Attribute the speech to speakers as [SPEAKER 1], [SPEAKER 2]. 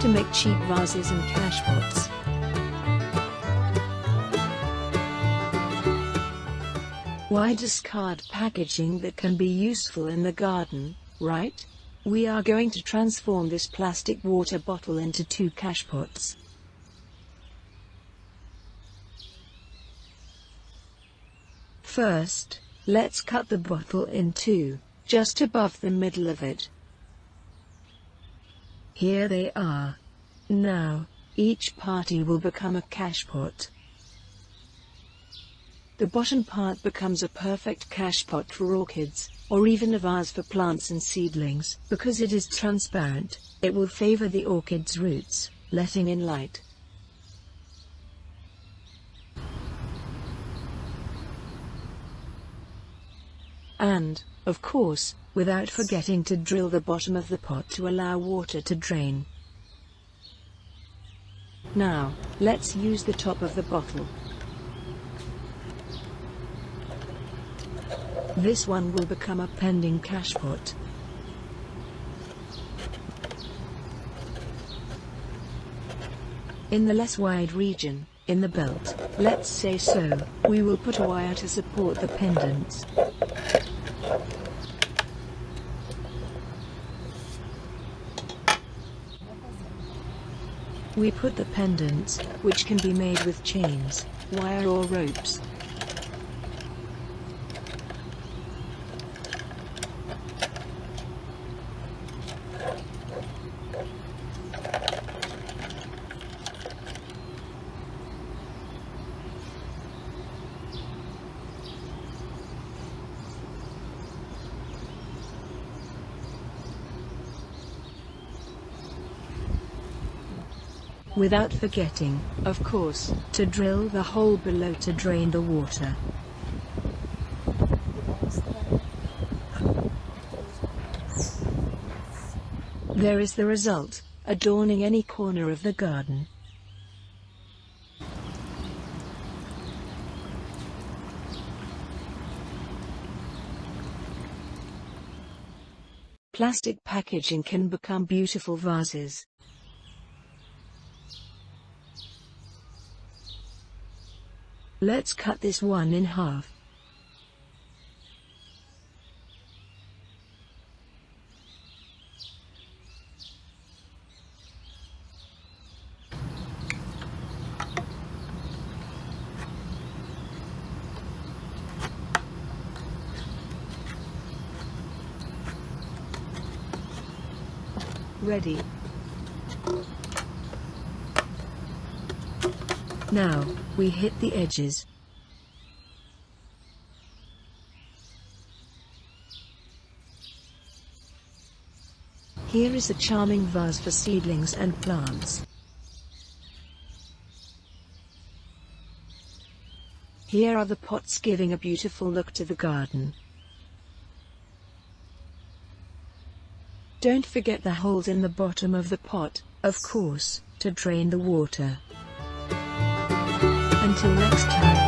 [SPEAKER 1] to make cheap vases and cachepots. Why discard packaging that can be useful in the garden, right? We are going to transform this plastic water bottle into 2 cachepots. First, let's cut the bottle in 2, just above the middle of it. Here they are. Now, each party will become a cachepot. The bottom part becomes a perfect cachepot for orchids, or even a vase for plants and seedlings. Because it is transparent, it will favor the orchid's roots, letting in light. And, of course, without forgetting to drill the bottom of the pot to allow water to drain. Now, let's use the top of the bottle. This one will become a pending cachepot. In the less wide region, in the belt, let's say so, we will put a wire to support the pendants. We put the pendants, which can be made with chains, wire or ropes. Without forgetting, of course, to drill the hole below to drain the water. There is the result, adorning any corner of the garden. Plastic packaging can become beautiful vases. Let's cut this one in half. Ready. Now, we hit the edges. Here is a charming vase for seedlings and plants. Here are the pots giving a beautiful look to the garden. Don't forget the holes in the bottom of the pot, of course, to drain the water. Until next time.